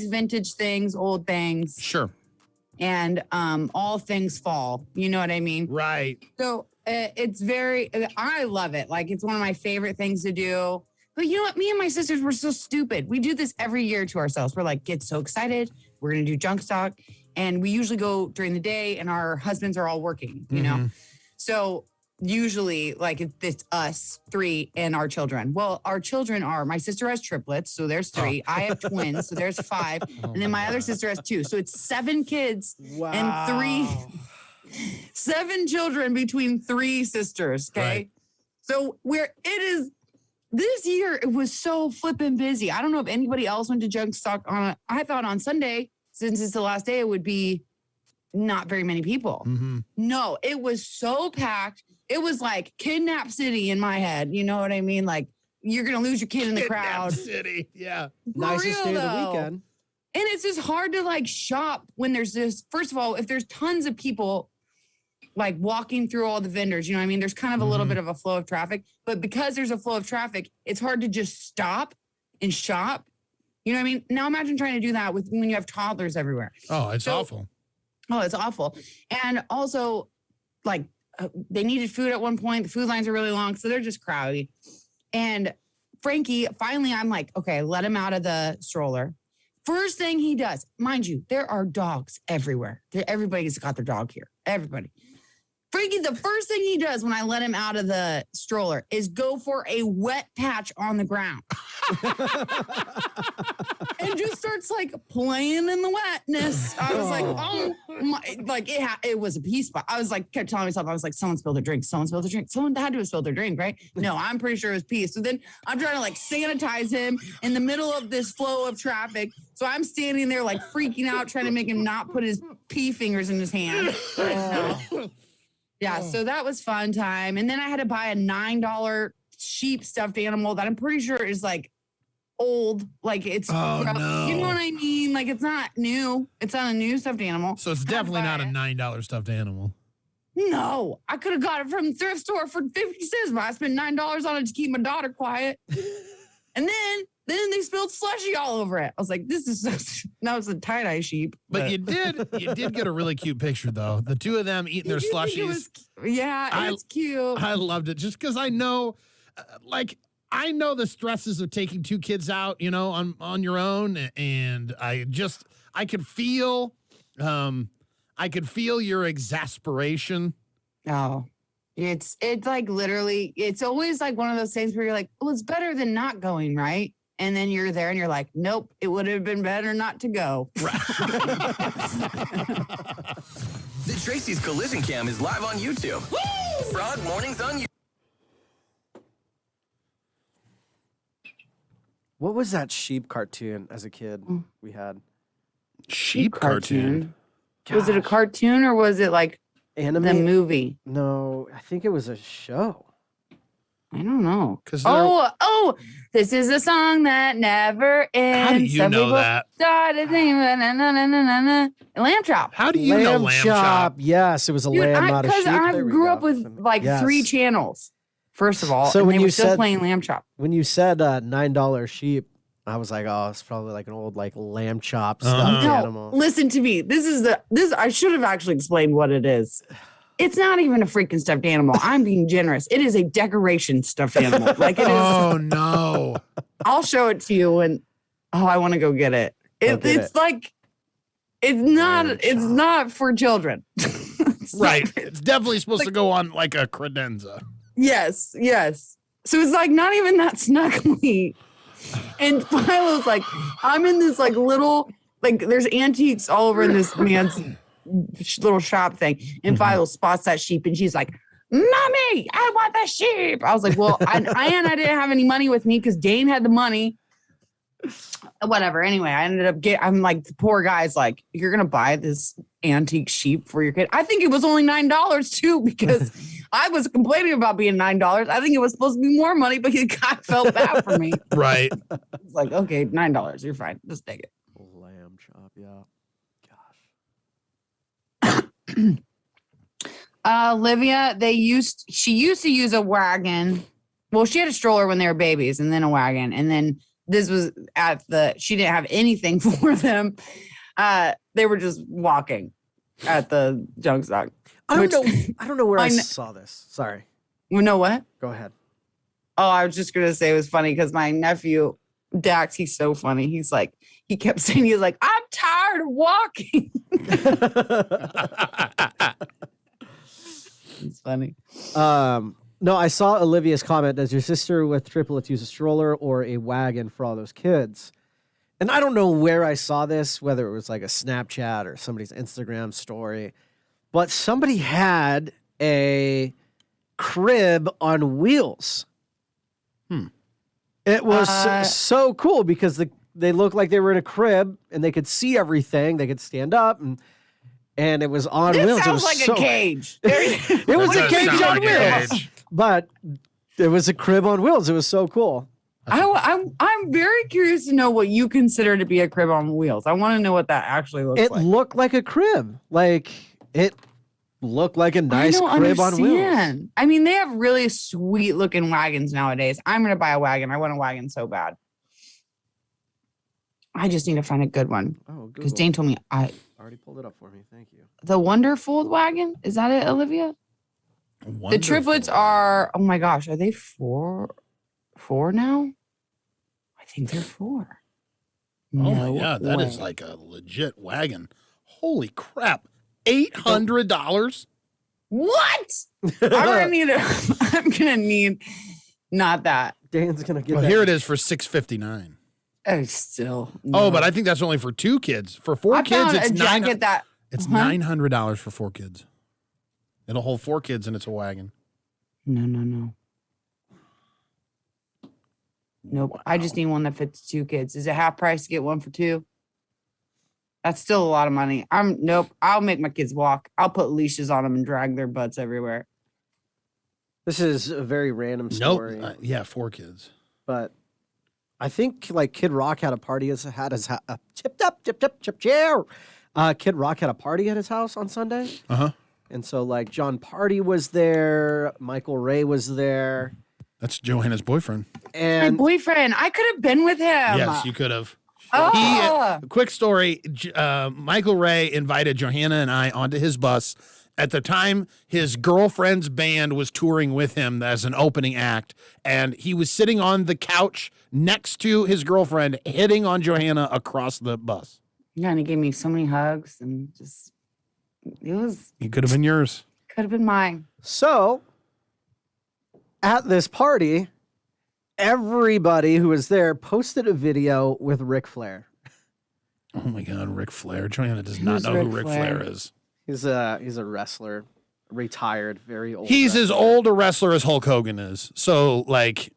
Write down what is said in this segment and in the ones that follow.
vintage things, old things. Sure. And all things fall. You know what I mean? Right. So it's I love it. Like, it's one of my favorite things to do. But you know what? Me and my sisters were so stupid. We do this every year to ourselves. We're like, get so excited. We're going to do junk stock. And we usually go during the day and our husbands are all working, you know? So usually, like, it's us three and our children. Well, our children my sister has triplets, so there's three. I have twins, so there's five. And then my other sister has two. So it's 7 kids and 7 children between 3 sisters, okay? Right. So this year, it was so flipping busy. I don't know if anybody else went to junk stock I thought on Sunday, since it's the last day, it would be not very many people. No, it was so packed. It was like Kidnap City in my head. You know what I mean? Like, you're going to lose your kid in the crowd. Kidnap City, yeah. Nicest day of the weekend. And it's just hard to, like, shop when there's this. First of all, if there's tons of people, like, walking through all the vendors, you know what I mean? There's kind of a little bit of a flow of traffic. But because there's a flow of traffic, it's hard to just stop and shop. You know what I mean? Now imagine trying to do that when you have toddlers everywhere. Oh, it's awful. Oh, it's awful. And also, like, they needed food at one point. The food lines are really long, so they're just crowded. And Frankie, finally, I'm like, okay, let him out of the stroller. First thing he does, mind you, there are dogs everywhere. Everybody's got their dog here. Everybody. Frankie, the first thing he does when I let him out of the stroller is go for a wet patch on the ground. And just starts, like, playing in the wetness. I was like, oh my, like, it was a pee spot. I was like, kept telling myself, I was like, someone spilled their drink. Someone spilled their drink. Someone had to have spilled their drink, right? No, I'm pretty sure it was pee. So then I'm trying to, like, sanitize him in the middle of this flow of traffic. So I'm standing there, like, freaking out, trying to make him not put his pee fingers in his hand. Yeah, so that was fun time. And then I had to buy a $9 sheep stuffed animal that I'm pretty sure is, like, old. Like, it's, no. You know what I mean? Like, it's not new. It's not a new stuffed animal. So it's definitely not a $9 stuffed animal. No, I could have got it from the thrift store for 50 cents, but I spent $9 on it to keep my daughter quiet. And then they spilled slushy all over it. I was like, this is that was a tie-dye sheep. But you did get a really cute picture, though. The two of them eating their slushies. It's cute. I loved it just because I know, I know the stresses of taking 2 kids out, you know, on your own. And I could feel your exasperation. Oh, it's like literally, it's always like one of those things where you're like, well, it's better than not going, right? And then you're there and you're like, nope, it would have been better not to go. Right. The Tracy's Collision Cam is live on YouTube. Woo! Frog Mornings on YouTube. What was that sheep cartoon as a kid we had? Sheep cartoon? Was it a cartoon or was it like the movie? No, I think it was a show. I don't know. This is a song that never ends. How do you know that? Started singing, Lamb Chop. How do you know Lamb Chop? Yes, it was a lamb, not a sheep. Because I grew up with like 3 channels, first of all. So when you said playing Lamb Chop. When you said $9 sheep, I was like, oh, it's probably like an old like lamb chop stuffed animal. Listen to me. This I should have actually explained what it is. It's not even a freaking stuffed animal. I'm being generous. It is a decoration stuffed animal. Like it is. Oh no! I'll show it to you when. Oh, I want to go get it. It's like, it's not for children. Right. It's definitely supposed to go on like a credenza. Yes. So it's like not even that snuggly. And Philo's like, I'm in this like little, like there's antiques all over in this man's little shop thing. And Philo spots that sheep and she's like, Mommy, I want the sheep. I was like, well, I didn't have any money with me because Dane had the money. Whatever. Anyway, I ended up I'm like, the poor guy's like, you're going to buy this antique sheep for your kid. I think it was only $9 too, because I was complaining about being $9. I think it was supposed to be more money, but the guy felt bad for me. Right. It's like, okay, $9. You're fine. Just take it. Lamb chop. Yeah. Olivia, she used to use a wagon. Well, she had a stroller when they were babies and then a wagon. And then this was she didn't have anything for them. They were just walking at the junk stock. I don't know where I saw this. Sorry. You know what? Go ahead. Oh, I was just gonna say it was funny because my nephew Dax, he's so funny. He's like, he kept saying, he's like, I'm tired of walking. It's funny. No, I saw Olivia's comment. Does your sister with triplets use a stroller or a wagon for all those kids? And I don't know where I saw this, whether it was like a Snapchat or somebody's Instagram story, but somebody had a crib on wheels. It was so cool because they looked like they were in a crib and they could see everything. They could stand up and it was on This wheels. sounds It was like a cage. It was a does cage sound on like a wheels, cage. but it was a crib on wheels. It was so cool. I'm very curious to know what you consider to be a crib on wheels. I want to know what that actually looks It like. looked like a crib. Like it looked like a nice I don't crib on wheels. understand. I mean, they have really sweet looking wagons nowadays. I'm gonna buy a wagon. I want a wagon so bad. I just need to find a good one Oh, because Google. Dane told me Already pulled it up for me. Thank you. the Wonderfold wagon. Is that it, Olivia? The triplets are. Oh my gosh, are they four now? I think they're 4. Oh my God, that is like a legit wagon. Holy crap. $800? What? I'm gonna need not that. Dan's gonna get Well, that. here it is for $659. Oh, still. Oh, no. but I think that's only for 2 kids. For 4 I kids, found it's a jacket that. It's Huh? $900 for 4 kids. It'll hold 4 kids and it's a wagon. No. Nope. Wow. I just need one that fits 2 kids. Is it half price to get one for 2? That's still a lot of money. Nope. I'll make my kids walk. I'll put leashes on them and drag their butts everywhere. This is a very random story, Nope. Yeah, 4 kids. but I think like Kid Rock had a party. Kid Rock had a party at his house on Sunday, Uh-huh. and so like John Party was there, Michael Ray was there, That's Johanna's boyfriend. My and boyfriend. I could have been with him. Yes, you could have. Oh. Quick story. Michael Ray invited Johanna and I onto his bus. At the time, his girlfriend's band was touring with him as an opening act, and he was sitting on the couch next to his girlfriend, hitting on Johanna across the bus. Yeah, and he gave me so many hugs and just He could have been yours. could have been mine. so at this party, everybody who was there posted a video with Ric Flair. Oh my God, Ric Flair. Johanna does not Who's know who Ric Ric Flair Flair? is. He's a wrestler, retired, very old. He's as wrestler. old a wrestler as Hulk Hogan is. So, like,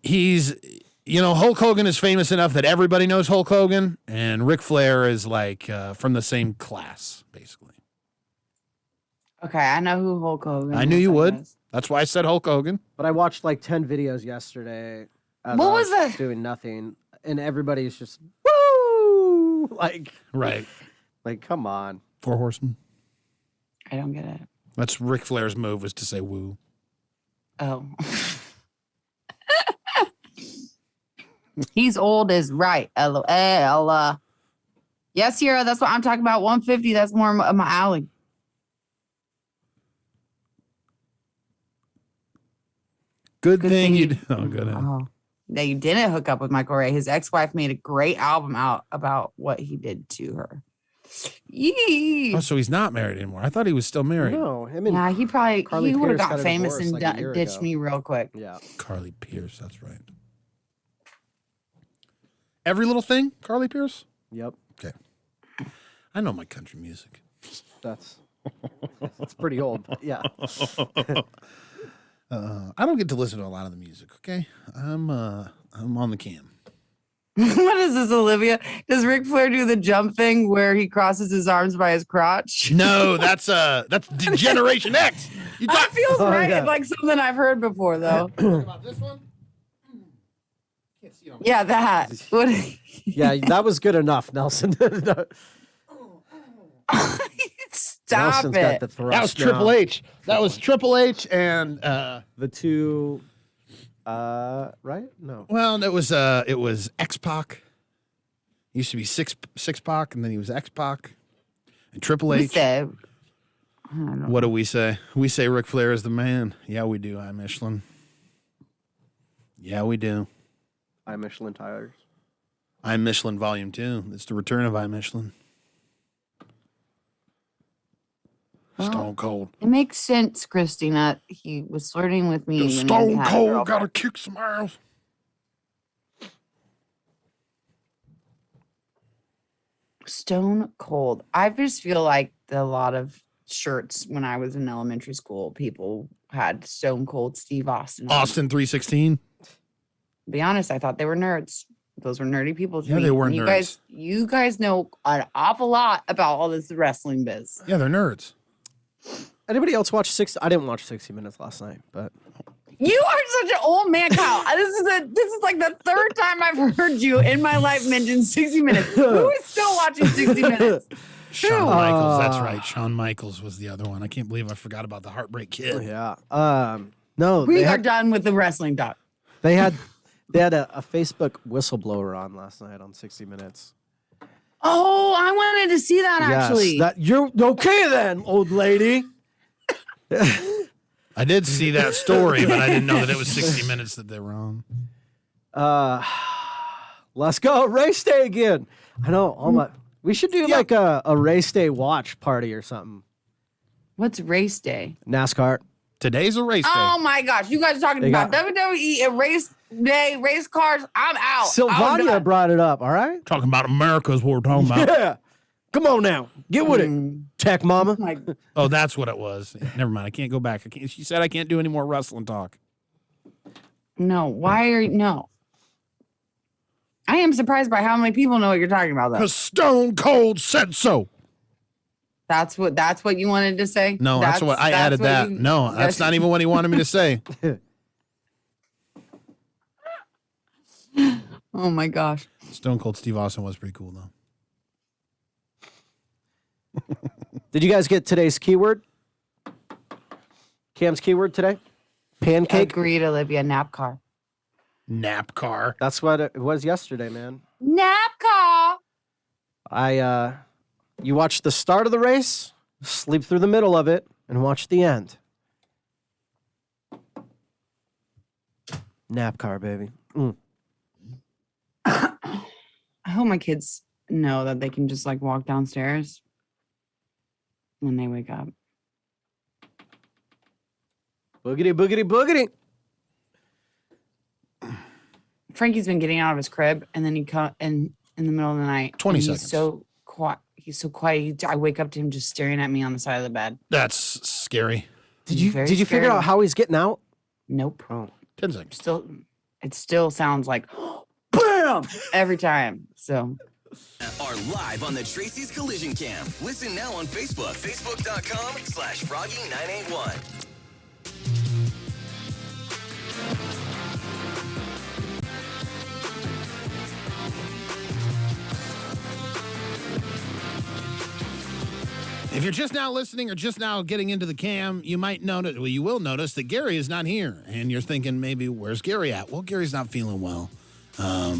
Hulk Hogan is famous enough that everybody knows Hulk Hogan, and Ric Flair is like from the same class, basically. Okay, I know who Hulk Hogan. I knew you is, I would. guess. That's why I said Hulk Hogan. But I watched like 10 videos yesterday. as What I was that? Doing nothing, and everybody's just woo, Right. like come on. 4 Horsemen. I don't get it. That's Ric Flair's move, was to say woo. Oh. He's old is right. LOL. Yes, Sierra, that's what I'm talking about. 150. That's more of my alley. Good Good thing thing you you- did. Oh, good. Oh. That you didn't hook up with Michael Ray. His ex-wife made a great album out about what he did to her. Yee. Oh, so he's not married anymore. I thought he was still married. No, him and Yeah, he probably Carly he would have Pierce got got a famous divorce and like a year ditched ago. me real quick. yeah. Carly Pierce, that's right. Every little thing, Carly Pierce? Yep. I know my country music. That's pretty old. But yeah. I don't get to listen to a lot of the music, okay? I'm on the cam. What is this, Olivia? Does Ric Flair do the jump thing where he crosses his arms by his crotch? No, that's Generation X. You That feels Oh, right. yeah. Like something I've heard before, though. about this one? Can't see it on my- Yeah, that. What? Yeah, that was good enough, Nelson. Stop Nelson's got it. the thrust That was now. Triple H. That was Triple H and The two Right? No. Well, it was X-Pac. Used to be Six Pac, and then he was X-Pac. And Triple We H. said, I don't know. What do we say? We say Ric Flair is the man. Yeah, we do. I'm Michelin. Yeah, we do. I'm Michelin tires. I'm Michelin Volume 2. It's the return of I'm Michelin. Well, Stone Cold. It makes sense, Christina. He was flirting with me. The when he Stone had a Cold girlfriend. gotta kick some ass. Stone Cold. I just feel like a lot of shirts when I was in elementary school, people had Stone Cold Steve Austin. on. Austin 316. To be honest, I thought they were nerds. Those were nerdy people to Yeah, me. they were And nerds. You guys know an awful lot about all this wrestling biz. Yeah, they're nerds. Anybody else watch 60? I didn't watch 60 Minutes last night, but You are such an old man, Kyle. This is like the third time I've heard you in my life mention 60 Minutes. Who is still watching 60 Minutes? Shawn Michaels. That's right. Shawn Michaels was the other one. I can't believe I forgot about the Heartbreak Kid. yeah. No, We they are had, done with the wrestling talk. they had a Facebook whistleblower on last night on 60 Minutes. Oh, I wanted to see that actually. Yes, that you're okay then, old lady. I did see that story, but I didn't know that it was 60 Minutes that they were on. Let's go race day again. I know. We should do like a race day watch party or something. What's race day? NASCAR. Today's a race day. Oh my gosh, you guys are talking They about got- WWE and race day, race cars. I'm out. I'm Sylvania done. brought it up. All right. Talking about America is what we're talking about. Yeah. Come on now. Get with it. Tech mama. Like, Oh, that's what it was. Never mind. I can't go back. She said I can't do any more wrestling talk. no, why are you no? I am surprised by how many people know what you're talking about though. Because Stone Cold said so. That's what you wanted to say? No, that's what I added what that. you- No, that's not even what he wanted me to say. Oh my gosh. Stone Cold Steve Austin was pretty cool, though. Did you guys get today's keyword? Cam's keyword today? Pancake. Agreed, Olivia. Nap car. Nap car. That's what it was yesterday, man. Nap car. You watch the start of the race, sleep through the middle of it, and watch the end. Nap car, baby. I hope my kids know that they can just like walk downstairs when they wake up. Boogity, boogity, boogity. Frankie's been getting out of his crib and then he come in the middle of the night. 20 and seconds. He's so quiet. He's so quiet. I wake up to him just staring at me on the side of the bed. That's scary. Did you Very figure scary. out how he's getting out? Nope. Oh. 10 seconds. It still sounds like bam every time. So Are live on the Tracy's Collision Cam. Listen now on Facebook. Facebook.com/Froggy981. If you're just now listening or just now getting into the cam, you might notice, well, you will notice that Gary is not here. And you're thinking, maybe, where's Gary at? Well, Gary's not feeling well.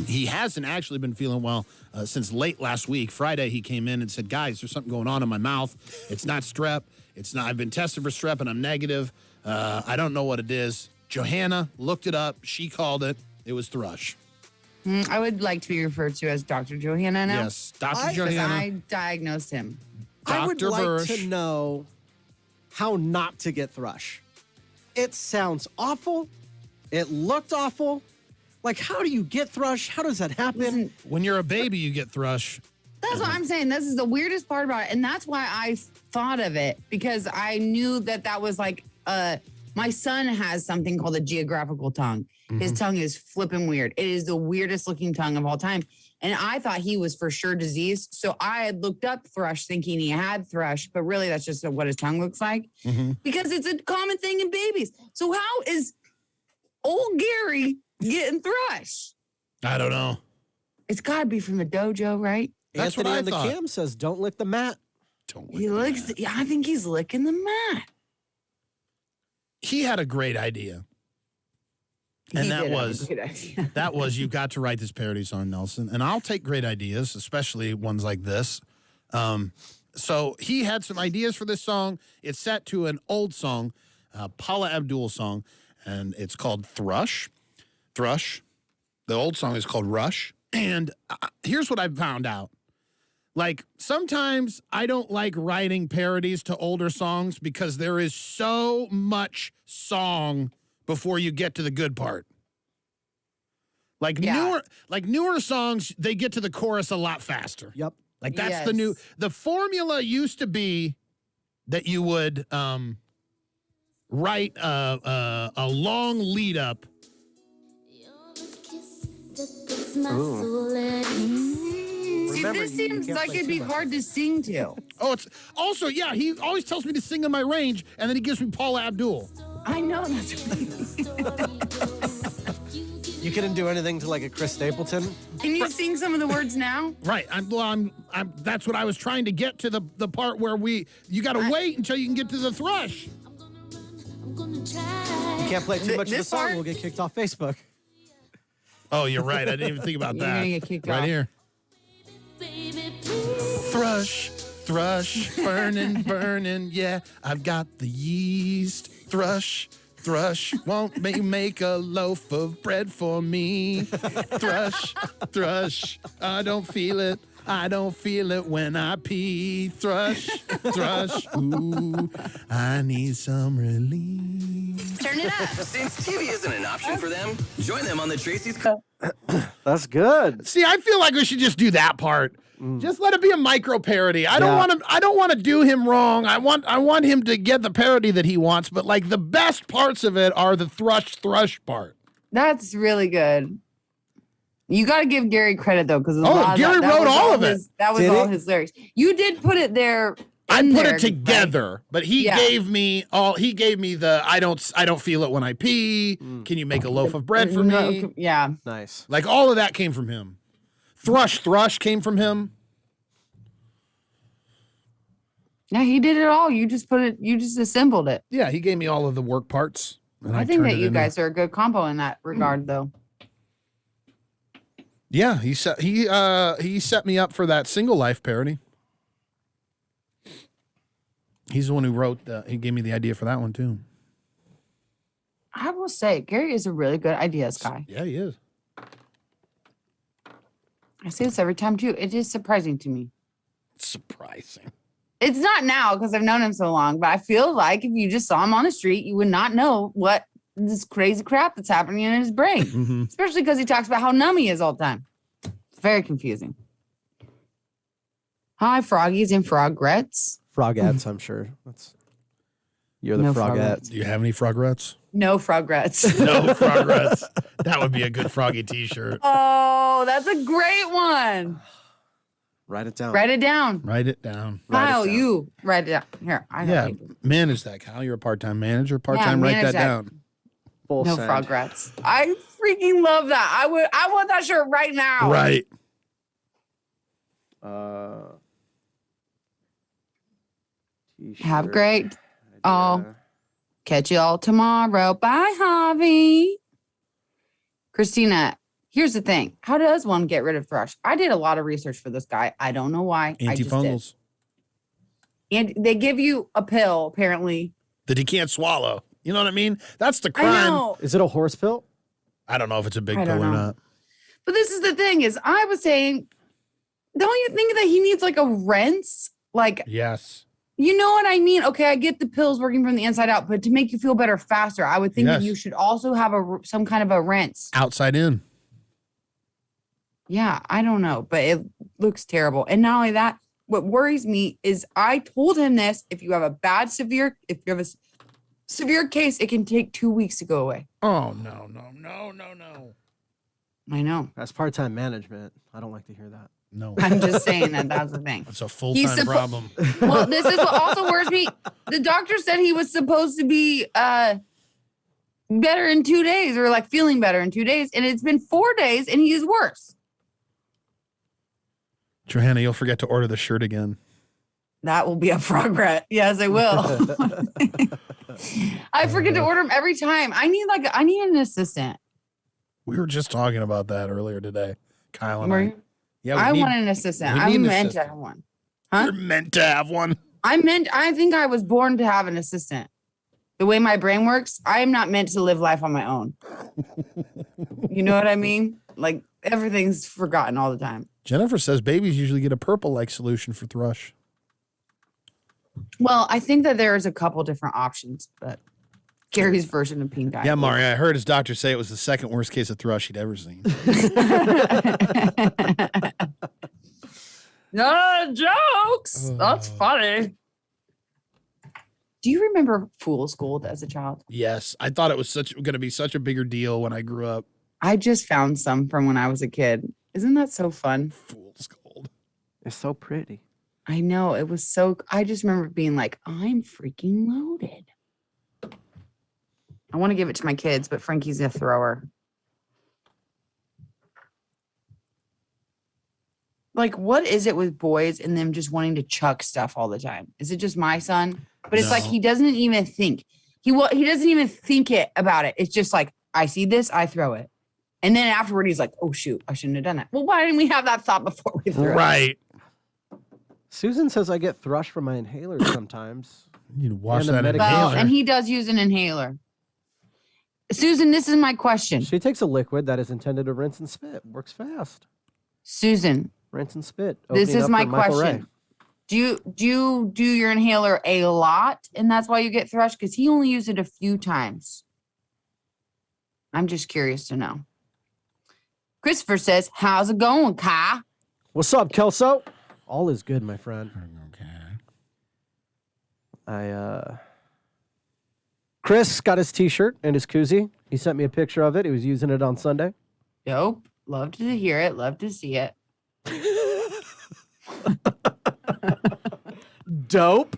He hasn't actually been feeling well since late last week. Friday, he came in and said, guys, there's something going on in my mouth. It's not strep. It's not. I've been tested for strep and I'm negative. I don't know what it is. Johanna looked it up. She called it. It was thrush. I would like to be referred to as Dr. Johanna now. Yes, Dr. I- Because Johanna. I diagnosed him. I would Dr. like Bursch. to know how not to get thrush. It sounds awful. It looked awful. Like, how do you get thrush? How does that happen? Listen, When you're a baby, you get thrush. that's what I'm saying. This is the weirdest part about it. And that's why I thought of it, because I knew that was like, my son has something called a geographical tongue. His tongue is flipping weird. It is the weirdest looking tongue of all time. And I thought he was for sure diseased. So I had looked up thrush thinking he had thrush, but really that's just what his tongue looks like because it's a common thing in babies. So how is old Gary getting thrush? I don't know. It's got to be from the dojo, right? That's Anthony what I in the thought. cam says, don't lick the mat. Don't He lick licks. that. Yeah, I think he's licking the mat. He had a great idea. And He that did have a was great idea. that was you've got to write this parody song, Nelson. And I'll take great ideas, especially ones like this. So he had some ideas for this song. It's set to an old song, Paula Abdul song, and it's called Thrush. Thrush. The old song is called Rush. And here's what I've found out. Like, sometimes I don't like writing parodies to older songs because there is so much song before you get to the good part. Like newer songs, they get to the chorus a lot faster. Yep. Like that's Yes. the formula used to be that you would write a long lead up. See, Remember, this you seems can't like play it'd too be much. hard to sing to. Oh, it's also, yeah, he always tells me to sing in my range, and then he gives me Paula Abdul. I know that's what You couldn't do anything to like a Chris Stapleton. Can you sing some of the words now? Right. I'm that's what I was trying to get to the part where you got to wait until you can get to the thrush. You can't play too much of the This song. part? We'll get kicked off Facebook. Oh, you're right. I didn't even think about You're that. gonna get kicked right off. here. Thrush, thrush, burning, burning. Yeah, I've got the yeast. Thrush, thrush, won't make a loaf of bread for me. Thrush, thrush, I don't feel it. I don't feel it when I pee. Thrush, thrush, ooh, I need some relief. Turn it up. Since TV isn't an option for them, join them on the Tracy's. That's good. See, I feel like we should just do that part. Just let it be a micro parody. I don't want to do him wrong. I want him to get the parody that he wants, but like the best parts of it are the thrush part. That's really good. You got to give Gary credit though, because Gary wrote all of it. That was Did all he? his lyrics. You did put it there. I in put there, it together, but he Yeah. gave me the I don't feel it when I pee. Can you make a loaf of bread for me? Yeah. Nice. Like all of that came from him. Thrush came from him. Yeah, he did it all. You just assembled it. Yeah, he gave me all of the work parts. And I think turned that it you into- guys are a good combo in that regard, though. Yeah, he set me up for that Single Life parody. He's the one who wrote he gave me the idea for that one too. I will say, Gary is a really good ideas guy. Yeah, he is. I say this every time too. It is surprising to me. Surprising. It's not now because I've known him so long, but I feel like if you just saw him on the street, you would not know what this crazy crap that's happening in his brain. Mm-hmm. Especially because he talks about how numb he is all the time. It's very confusing. Hi, Froggies and Frogrets. Frogettes, I'm sure. You're the No frogette. Do you have any Frogrets? No Frogrets. No Frogrets. That would be a good Froggy t-shirt. Oh, that's a great one. Write it down. Write it down. Write it down. Write it Kyle, down. you write it down. Here, I know. Yeah, you do. manage that, Kyle. You're a part-time manager. Part-time, Yeah, write manage that that. down. Full No send. Frogrets. I freaking love that. I want that shirt right now. Right. Have a T-shirt great. idea. Oh. Catch you all tomorrow. Bye, Javi. Christina, here's the thing. How does one get rid of thrush? I did a lot of research for this guy. I don't know why. I just did. Antifungals And they give you a pill, apparently. that he can't swallow. You know what I mean? That's the I crime. know. Is it a horse pill? I don't know if it's a big I pill don't or know. not. But this is the thing is I was saying, don't you think that he needs like a rinse? Like, Yes. you know what I mean? Okay, I get the pills working from the inside out, but to make you feel better faster, I would think that Yes. you should also have some kind of a rinse. Outside in. Yeah, I don't know, but it looks terrible. And not only that, what worries me is I told him this: if you have a severe case, it can take 2 weeks to go away. Oh, no. I know. That's part-time management. I don't like to hear that. No. I'm just saying that's the thing. It's a full-time problem. Well, this is what also worries me. The doctor said he was supposed to be better in 2 days, or like feeling better in 2 days, and it's been 4 days, and he is worse. Johanna, you'll forget to order the shirt again. That will be a progress. Yes, I will. I forget to order them every time. I need an assistant. We were just talking about that earlier today, Kyle and Were I. you? Yeah, I want an assistant. we I'm need an meant to assistant. have one. Huh? You're meant to have one. I think I was born to have an assistant. The way my brain works, I am not meant to live life on my own. You know what I mean? Like everything's forgotten all the time. Jennifer says babies usually get a purple-like solution for thrush. Well, I think that there's a couple different options, but Gary's version of pink eye. Yeah, Mario, I heard his doctor say it was the second worst case of thrush he'd ever seen. No jokes. That's funny. Do you remember Fool's Gold as a child? Yes, I thought it was going to be such a bigger deal when I grew up. I just found some from when I was a kid. Isn't that so fun? Fool's gold. It's so pretty. I know. It was so, I just remember being like, I'm freaking loaded. I want to give it to my kids, but Frankie's a thrower. Like, what is it with boys and them just wanting to chuck stuff all the time? Is it just my son? But it's like No. he doesn't even think. He doesn't even think about it. It's just like, I see this, I throw it. And then afterward, he's like, oh, shoot, I shouldn't have done that. Well, why didn't we have that thought before we threw it? Right. Susan says I get thrush from my inhaler sometimes. You need to wash And a that medication. Well, inhaler. and he does use an inhaler. Susan, this is my question. She takes a liquid that is intended to rinse and spit. Works fast. Susan, Rinse and spit. this Opening is up my for Michael Ray. question. Do you do your inhaler a lot, and that's why you get thrush? Because he only used it a few times. I'm just curious to know. Christopher says, "How's it going, Kai?" What's up, Kelso? All is good, my friend. Okay. Chris got his t-shirt and his koozie. He sent me a picture of it. He was using it on Sunday. Dope. Love to hear it. Love to see it. Dope.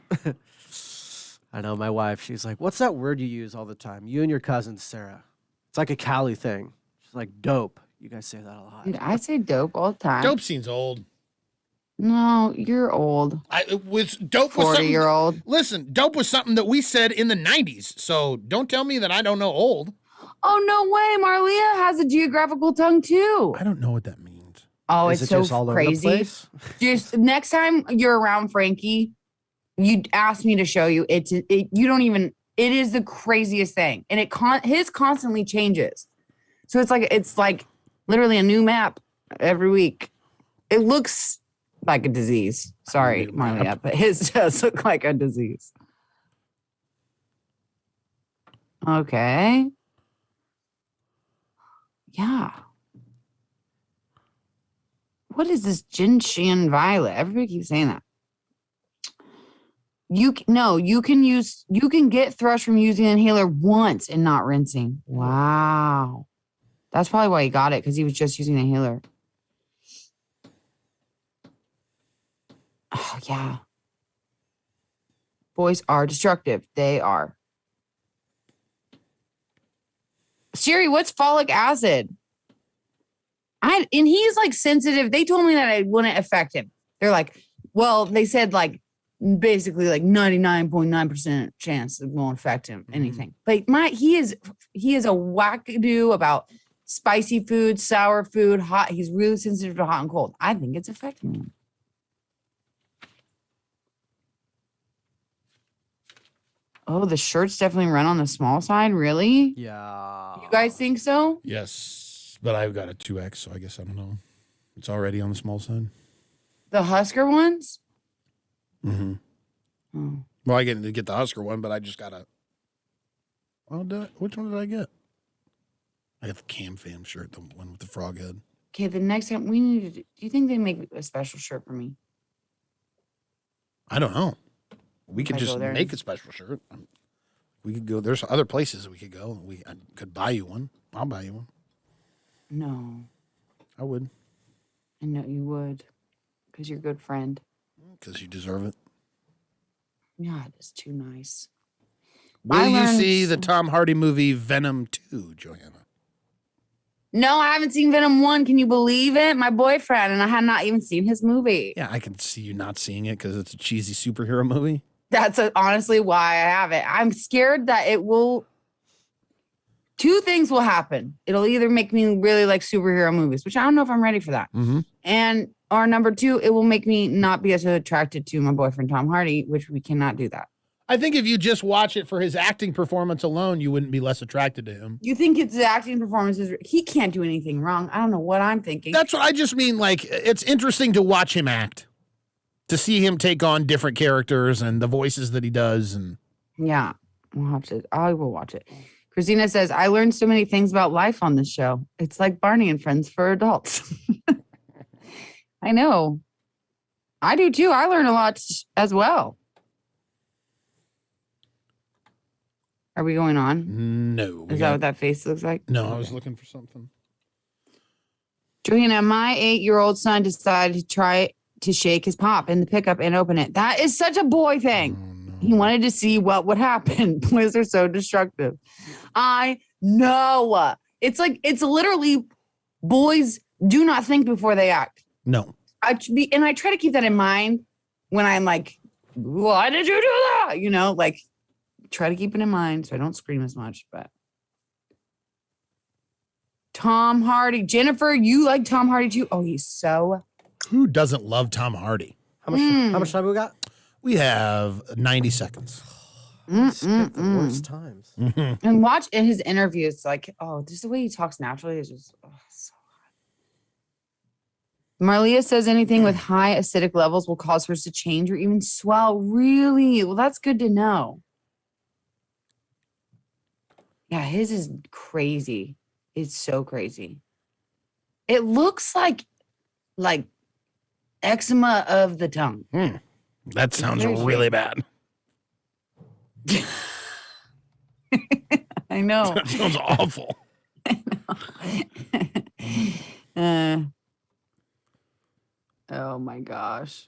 I know my wife. She's like, what's that word you use all the time? You and your cousin, Sarah. It's like a Cali thing. She's like, dope. You guys say that a lot. Dude, I say dope all the time. Dope seems old. No, you're old. It was dope was something. 40-year-old. Listen, dope was something that we said in the 90s. So don't tell me that I don't know old. Oh, no way. Marlia has a geographical tongue too. I don't know what that means. Oh, Is it's it so just all over the crazy. place? Just next time you're around Frankie, you ask me to show you. You don't even. It is the craziest thing, and his constantly changes. So it's like literally a new map every week. It looks like a disease. Sorry, New map. Marlia, but his does look like a disease. Okay. Yeah. What is this Gentian violet? Everybody keeps saying that. You can get thrush from using an inhaler once and not rinsing. Wow. That's probably why he got it, because he was just using an inhaler. Oh, yeah. Boys are destructive. They are. Siri, what's folic acid? And he's like sensitive. They told me that it wouldn't affect him. They're like, well, they said like basically like 99.9% chance it won't affect him anything. But he is a wackadoo about spicy food, sour food, hot. He's really sensitive to hot and cold. I think it's affecting him. Oh, the shirts definitely run on the small side. Really? Yeah. You guys think so? Yes, but I've got a 2X, so I guess I don't know. It's already on the small side. The Husker ones? Mm-hmm. Oh. Well, I get to get the Husker one, but I just got a. Which one did I get? I got the Cam Fam shirt, the one with the frog head. Okay, the next time we need to. Do you think they make a special shirt for me? I don't know. We could I go just there make and- a special shirt. We could go. There's other places we could go. I could buy you one. I'll buy you one. No, I would, I know you would, because you're a good friend. because you deserve it. God, it's too nice. Will I you learned see the some- Tom Hardy movie Venom 2, Joanna? No, I haven't seen Venom 1. Can you believe it? My boyfriend, and I had not even seen his movie. Yeah, I can see you not seeing it because it's a cheesy superhero movie. That's honestly why I have it. I'm scared that it will. two things will happen. It'll either make me really like superhero movies, which I don't know if I'm ready for that. And or number two, it will make me not be as attracted to my boyfriend Tom Hardy, which we cannot do that. I think if you just watch it for his acting performance alone, you wouldn't be less attracted to him. You think it's the acting performances? He can't do anything wrong. I don't know what I'm thinking. That's what I just mean. Like, it's interesting to watch him act, to see him take on different characters and the voices that he does. And yeah, we'll watch it. I will watch it. Christina says, I learned so many things about life on this show. It's like Barney and Friends for adults. I know. I do too. I learn a lot as well. Are we going on? No. Is that what that face looks like? No, I was looking for something. Joanna, my 8-year-old son decided to try to shake his pop in the pickup and open it. That is such a boy thing. Oh, no. He wanted to see what would happen. Boys are so destructive. I know. It's like, it's literally boys do not think before they act. No. I try to keep that in mind when I'm like, why did you do that? You know, like try to keep it in mind so I don't scream as much. But Tom Hardy, Jennifer, you like Tom Hardy too? Oh, he's so. Who doesn't love Tom Hardy? How much time we got? We have 90 seconds. Skip the worst times. And watch in his interviews, like, oh, just the way he talks naturally is just so hot. Marlia says anything with high acidic levels will cause hers to change or even swell. Really? Well, that's good to know. Yeah, his is crazy. It's so crazy. It looks like eczema of the tongue. That sounds Very really bad. I know. That sounds awful. Oh my gosh.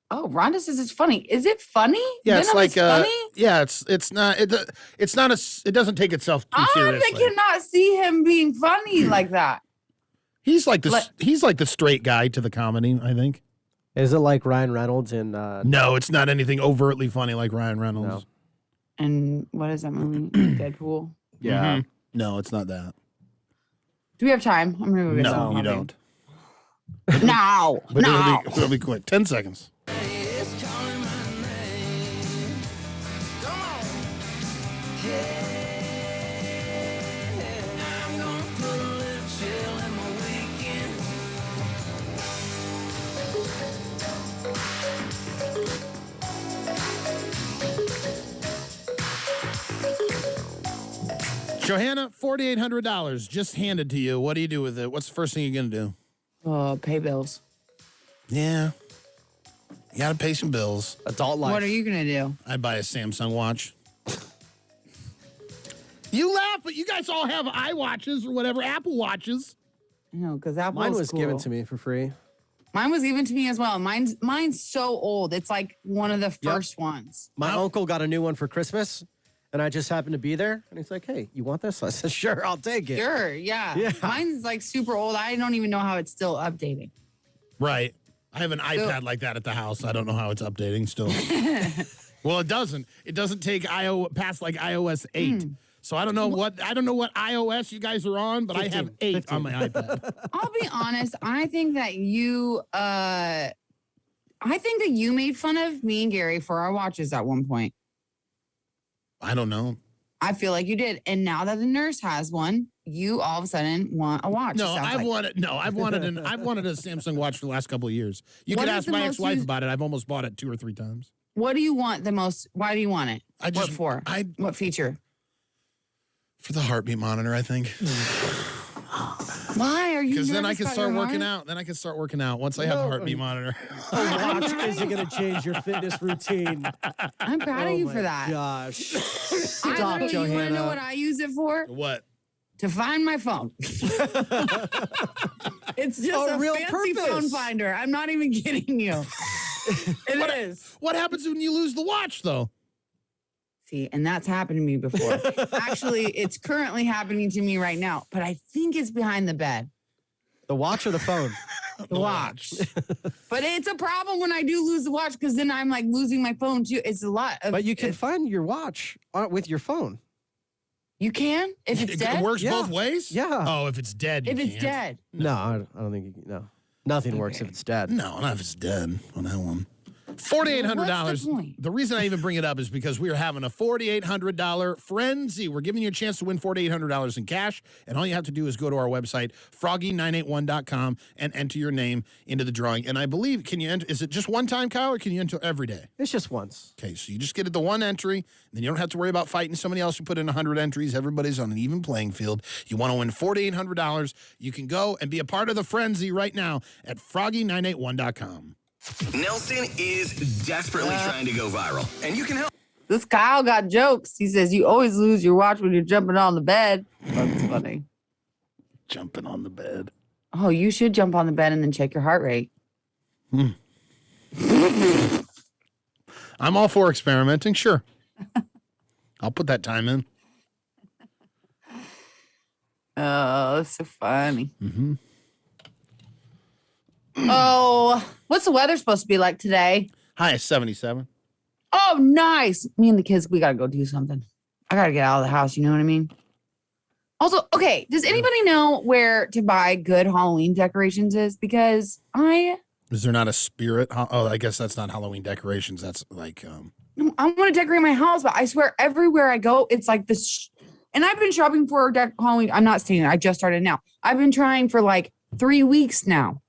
Oh, Rhonda says it's funny. Is it funny? Yeah, it's Venom like is funny? yeah, it's not it doesn't take itself too I seriously. cannot see him being funny like that. He's like the straight guy to the comedy, I think. Is it like Ryan Reynolds in No, it's not anything overtly funny like Ryan Reynolds. And what is that movie? Deadpool. Yeah. No, it's not that. Do we have time? I'm gonna go get No, some you coffee. don't. No. But No. it'll be quick. 10 seconds. Johanna, $4,800 just handed to you. What do you do with it? What's the first thing you're going to do? Oh, pay bills. Yeah. You got to pay some bills. Adult life. What are you gonna do? I'd buy a Samsung watch. You laugh, but you guys all have iWatches or whatever, Apple Watches. No, because Apple Mine was given to me for free. Mine was given to me as well. Mine's so old. It's like one of the first ones. My uncle got a new one for Christmas, and I just happened to be there. And he's like, hey, you want this? I said, sure, I'll take it. Sure, yeah. Yeah. Mine's like super old. I don't even know how it's still updating. Right. I have an iPad like that at the house. I don't know how it's updating still. Well, it doesn't. It doesn't take past like iOS 8. So I don't know what iOS you guys are on, but 15, I have 8 15. on my iPad. I'll be honest. I think that you made fun of me and Gary for our watches at one point. I don't know. I feel like you did. And now that the nurse has one, you all of a sudden want a watch. No, it sounds I've like. wanted a Samsung watch for the last couple of years. You What could is ask the my most ex-wife used- about it. I've almost bought it 2 or 3 times. What do you want the most? Why do you want it? What for? What feature? For the heartbeat monitor, I think. Why are you? Because then I nervous can about start your working heart? out. Then I can start working out once I have a heartbeat monitor. A watch isn't going to change your fitness routine. I'm proud of you for that. Gosh. I Stop, literally, you want to know Johanna. what I use it for? What? To find my phone. It's just a real fancy purpose. phone finder. I'm not even kidding you. It is. What happens when you lose the watch, though? See, and that's happened to me before. Actually, it's currently happening to me right now, but I think it's behind the bed. The watch or the phone? The watch. But it's a problem when I do lose the watch because then I'm like losing my phone too. It's a lot. But you can find your watch with your phone. You can if it's It dead. works Yeah. both ways? Yeah. Oh, if it's dead, you If it's can't. dead. No, I don't think you can. No. Nothing works if it's dead. No, not if it's dead on that one. $4,800. What's the point? The reason I even bring it up is because we are having a $4,800 frenzy. We're giving you a chance to win $4,800 in cash, and all you have to do is go to our website, froggy981.com, and enter your name into the drawing. And I believe, can you enter? Is it just one time, Kyle, or can you enter every day? It's just once. Okay, so you just get the one entry, and then you don't have to worry about fighting somebody else who put in 100 entries. Everybody's on an even playing field. You want to win $4,800, you can go and be a part of the frenzy right now at froggy981.com. Nelson is desperately trying to go viral, and you can help. This Kyle got jokes. He says you always lose your watch when you're jumping on the bed. That's funny. Jumping on the bed. Oh, you should jump on the bed and then check your heart rate. I'm all for experimenting, sure. I'll put that time in. Oh, that's so funny. Mm-hmm. Oh, what's the weather supposed to be like today? High is 77. Oh, nice. Me and the kids, we got to go do something. I got to get out of the house. You know what I mean? Also, okay, does anybody know where to buy good Halloween decorations is? Because Is there not a spirit? Oh, I guess that's not Halloween decorations. That's like, I want to decorate my house, but I swear everywhere I go, it's like this. And I've been shopping for Halloween. I'm not saying it. I just started now. I've been trying for like 3 weeks now.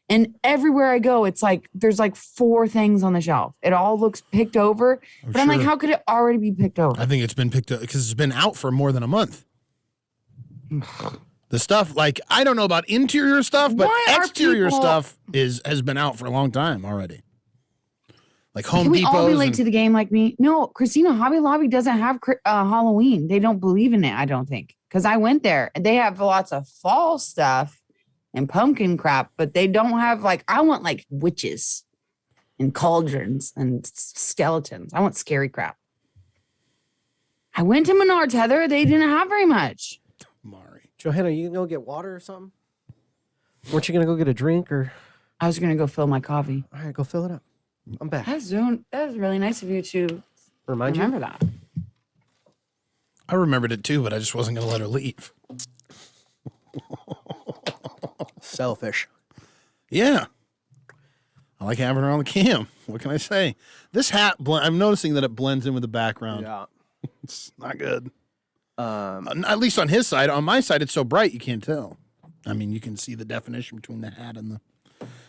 And everywhere I go, it's like there's like 4 things on the shelf. It all looks picked over. But I'm like, how could it already be picked over? I think it's been picked up because it's been out for more than a month. The stuff, like, I don't know about interior stuff, but Why are exterior people- stuff has been out for a long time already. Like Home Can we all be Depot's late and- to the game like me? No, Christina, Hobby Lobby doesn't have Halloween. They don't believe in it, I don't think. Because I went there and they have lots of fall stuff and pumpkin crap, but they don't have like, I want like witches and cauldrons and skeletons. I want scary crap. I went to Menards, Heather. They didn't have very much. Mari. Johanna, you gonna go get water or something? Weren't you gonna go get a drink or? I was going to go fill my coffee. All right, go fill it up. I'm back. That was really nice of you to Remind you. remember that. I remembered it too, but I just wasn't going to let her leave. Selfish. Yeah. I like having her on the cam. What can I say? This hat, I'm noticing that it blends in with the background. Yeah. It's not good. At least on his side. On my side, it's so bright you can't tell. I mean, you can see the definition between the hat and the.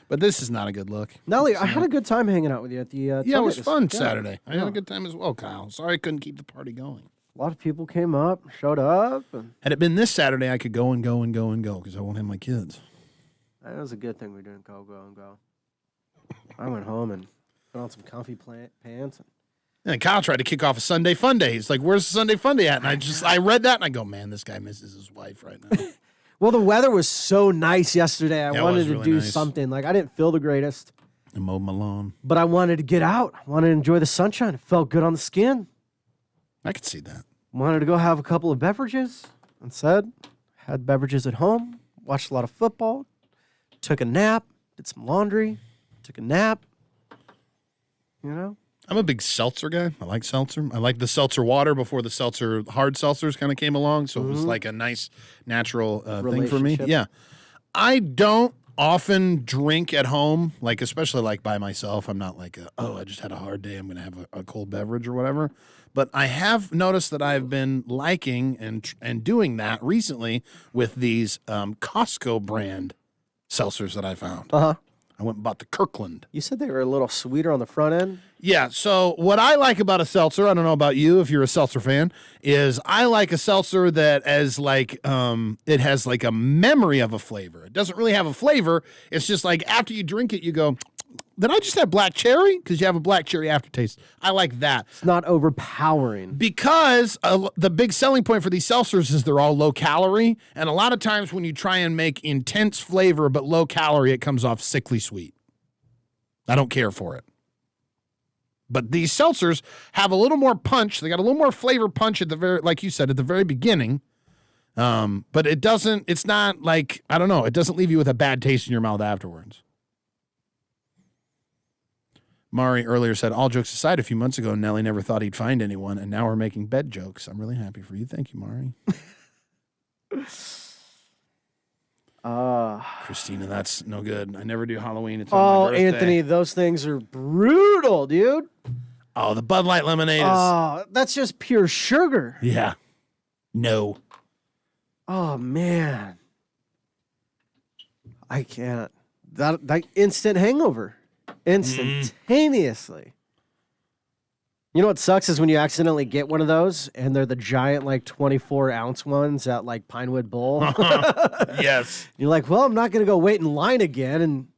But this is not a good look. Nelly, I had a good time hanging out with you at the. Yeah, it tailgate was this- fun yeah. Saturday. I had Yeah. a good time as well, Kyle. Sorry I couldn't keep the party going. A lot of people came up, showed up, and Had it been this Saturday, I could go and go and go and go because I won't have my kids. that was a good thing we didn't go and go. I went home and put on some comfy pants. And Kyle tried to kick off a Sunday Fun Day. He's like, "Where's the Sunday Fun Day at?" And I read that and I go, "Man, this guy misses his wife right now." Well, the weather was so nice yesterday. I Yeah, it wanted was to really do nice. something. Like, I didn't feel the greatest, And mowed my lawn. but I wanted to get out. I wanted to enjoy the sunshine. It felt good on the skin. I could see that. Wanted to go have a couple of beverages. Instead, had beverages at home. Watched a lot of football. Took a nap. Did some laundry. Took a nap. You know? I'm a big seltzer guy. I like seltzer. I like the seltzer water before the seltzer hard seltzers kind of came along. So it was like a nice natural thing for me. Relationship. Yeah. I don't often drink at home, like especially like by myself. I'm not like, I just had a hard day. I'm going to have a cold beverage or whatever. But I have noticed that I've been liking and doing that recently with these Costco brand seltzers that I found. Uh-huh. I went and bought the Kirkland. You said they were a little sweeter on the front end. Yeah, so what I like about a seltzer, I don't know about you if you're a seltzer fan, is I like a seltzer that as like it has like a memory of a flavor. It doesn't really have a flavor. It's just like after you drink it, you go, did I just have black cherry? Because you have a black cherry aftertaste. I like that. It's not overpowering. Because the big selling point for these seltzers is they're all low calorie. And a lot of times when you try and make intense flavor but low calorie, it comes off sickly sweet. I don't care for it. But these seltzers have a little more punch. They got a little more flavor punch at the very, like you said, at the very beginning. But it's not like, I don't know, it doesn't leave you with a bad taste in your mouth afterwards. Mari earlier said, all jokes aside, a few months ago, Nelly never thought he'd find anyone, and now we're making bed jokes. I'm really happy for you. Thank you, Mari. Christina, that's no good. I never do Halloween. It's on my birthday. Anthony, those things are brutal, dude. Oh, the Bud Light lemonade is... Oh, that's just pure sugar. Yeah. No. Oh, man. I can't. That instant hangover. Instantaneously. You know what sucks is when you accidentally get one of those and they're the giant, like, 24-ounce ones at, like, Pinewood Bowl. Yes. You're like, well, I'm not going to go wait in line again and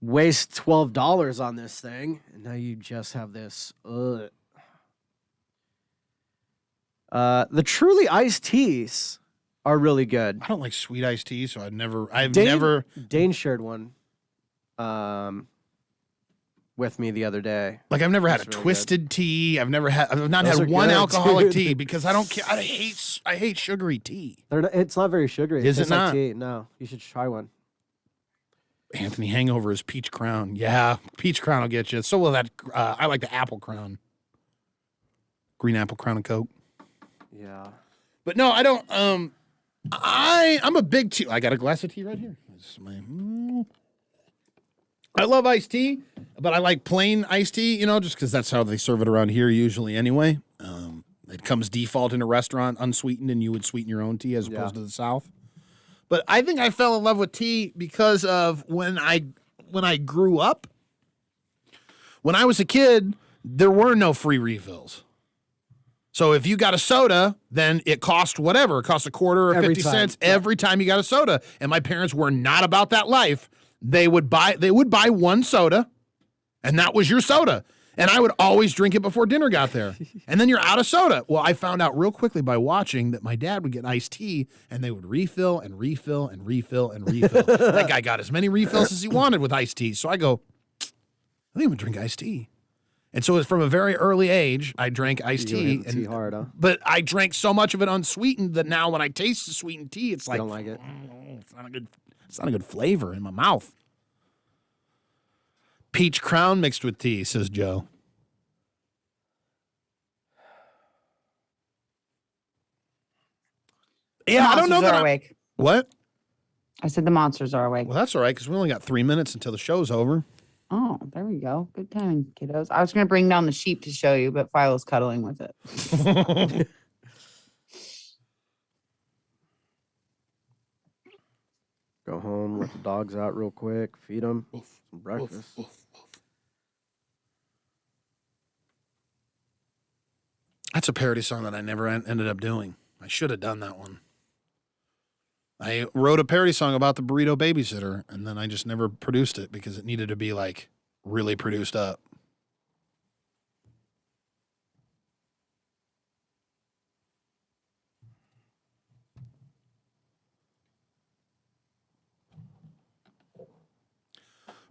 waste $12 on this thing. And now you just have this. The truly iced teas are really good. I don't like sweet iced tea, so I've Dane, never... Dane shared one with me the other day. Like, I've never had a really twisted tea. I've not Those had are one good, alcoholic dude. tea because I don't care. I hate sugary tea. It's not very sugary. Is it tastes like not? tea. No, you should try one. Anthony hangover is peach crown. Yeah, peach crown will get you. So will that. I like the apple crown. Green apple crown and Coke. Yeah. But no, I don't. I'm a big tea. I got a glass of tea right here. I love iced tea, but I like plain iced tea, just because that's how they serve it around here usually anyway. It comes default in a restaurant unsweetened, and you would sweeten your own tea as opposed to the South. But I think I fell in love with tea because of when I grew up. When I was a kid, there were no free refills. So if you got a soda, then it cost whatever. It cost a quarter or 50 cents every time you got a soda. And my parents were not about that life. They would buy one soda, and that was your soda. And I would always drink it before dinner got there. And then you're out of soda. Well, I found out real quickly by watching that my dad would get iced tea, and they would refill and refill and refill and refill. That guy got as many refills as he wanted with iced tea. So I go, I think I'm going to drink iced tea. And so from a very early age, I drank iced tea. Tea hard, huh? But I drank so much of it unsweetened that now when I taste the sweetened tea, it's like, don't like it. It's not a good flavor in my mouth. Peach crown mixed with tea, says Joe. Yeah, I don't know that. Awake. What? I said the monsters are awake. Well, that's all right because we only got 3 minutes until the show's over. Oh, there we go. Good time, kiddos. I was going to bring down the sheep to show you, but Philo's cuddling with it. Go home, let the dogs out real quick, feed them some breakfast. That's a parody song that I never ended up doing. I should have done that one. I wrote a parody song about the burrito babysitter, and then I just never produced it because it needed to be, like, really produced up.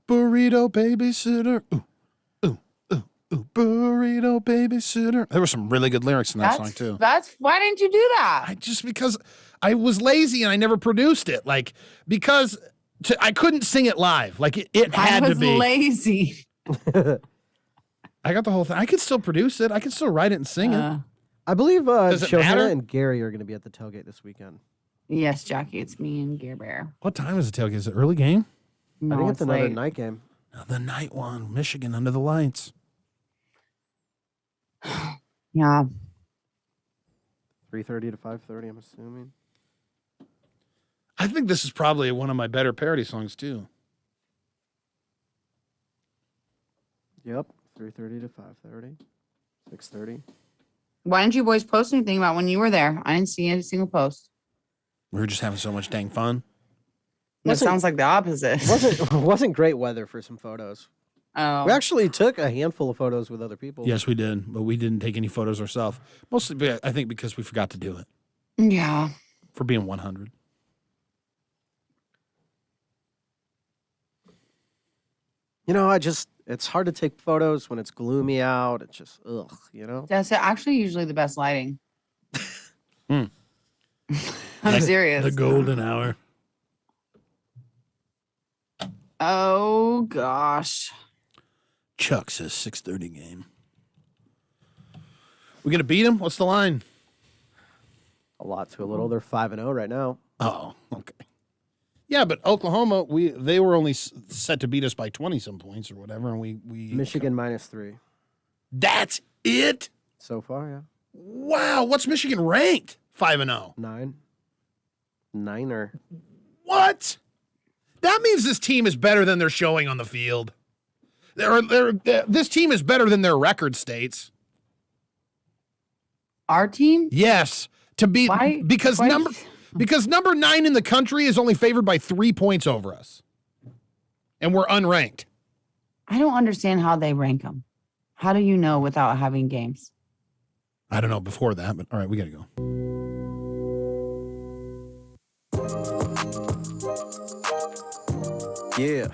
Burrito babysitter. Ooh, ooh, ooh, ooh. Burrito babysitter. There were some really good lyrics in that song, too. Why didn't you do that? Because I was lazy and I never produced it. Like, because I couldn't sing it live. Like, it had to be. I was lazy. I got the whole thing. I could still produce it. I could still write it and sing it. I believe Does it Johanna matter? and Gary are going to be at the tailgate this weekend. Yes, Jackie, it's me and Gear Bear. What time is the tailgate? Is it early game? No, I think it's another late. night game. The night one. Michigan under the lights. Yeah. 3:30 to 5:30, I'm assuming. I think this is probably one of my better parody songs, too. Yep, 3:30 to 5:30, 6:30. Why didn't you boys post anything about when you were there? I didn't see a single post. We were just having so much dang fun. That sounds like the opposite. Wasn't great weather for some photos. Oh. We actually took a handful of photos with other people. Yes, we did, but we didn't take any photos ourselves. Mostly, I think, because we forgot to do it. Yeah. For being 100. You know, it's hard to take photos when it's gloomy out. It's just, ugh, you know? That's actually usually the best lighting. Hmm. I'm serious. The golden hour. Oh, gosh. Chuck says 6:30 game. We gonna beat them? What's the line? A lot to a little. They're 5-0 right now. Oh, okay. Yeah, but Oklahoma, they were only set to beat us by 20-some points or whatever, and we Michigan -3 That's it? so far. Yeah, Wow, what's Michigan ranked? 5-0. 9. What? That means this team is better than they're showing on the field. This team is better than their record states. Our team? Yes, Why? because Why- number 9 in the country is only favored by 3 points over us, and we're unranked. I don't understand how they rank them. How do you know without having games? I don't know before that, but all right, we got to go. yeah.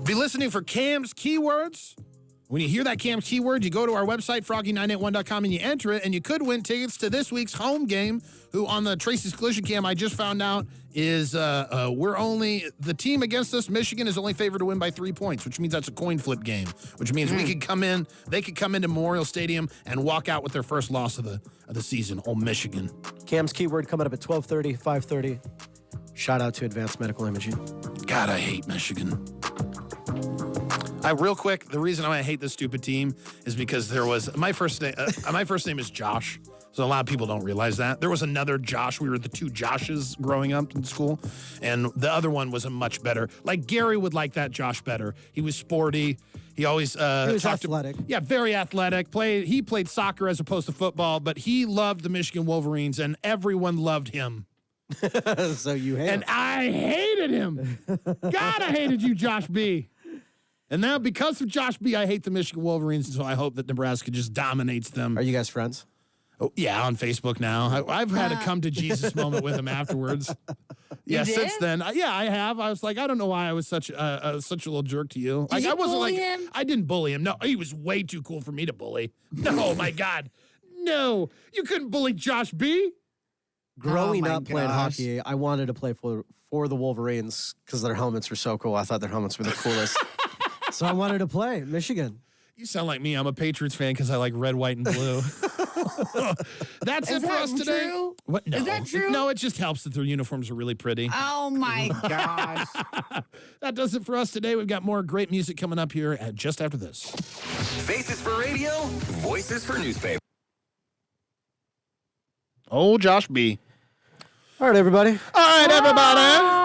Be listening for Cam's keywords. When you hear that Cam's keyword, you go to our website, froggy981.com, and you enter it, and you could win tickets to this week's home game, who on the Tracy's Collision Cam I just found out is the team against us, Michigan, is only favored to win by 3 points, which means that's a coin flip game, which means they could come into Memorial Stadium and walk out with their first loss of the season. Old Michigan. Cam's keyword coming up at 12:30, 5:30. Shout out to Advanced Medical Imaging. God, I hate Michigan. Real quick, the reason I hate this stupid team is because there was my first name is Josh, so a lot of people don't realize that. There was another Josh. We were the two Joshes growing up in school, and the other one was a much better. Like Gary would like that Josh better. He was sporty. He always He was athletic. very athletic. He played soccer as opposed to football, but he loved the Michigan Wolverines, and everyone loved him. So you hate And him. I hated him. God, I hated you, Josh B. And now, because of Josh B., I hate the Michigan Wolverines, so I hope that Nebraska just dominates them. Are you guys friends? Oh, yeah, on Facebook now. I've had a come to Jesus moment with him afterwards. Yeah, did? since then, I have. I was like, I don't know why I was such a little jerk to you. Did you I wasn't bully like him? I didn't bully him. No, he was way too cool for me to bully. No, my God, no, you couldn't bully Josh B. Growing my up playing gosh. hockey, I wanted to play for the Wolverines because their helmets were so cool. I thought their helmets were the coolest. So I wanted to play Michigan. You sound like me. I'm a Patriots fan because I like red, white, and blue. That's Is it for that us today. true? What? No. Is that true? No, it just helps that their uniforms are really pretty. Oh my gosh. That does it for us today. We've got more great music coming up here just after this. Faces for radio, voices for newspaper. Oh, Josh B. All right, everybody. All right, everybody.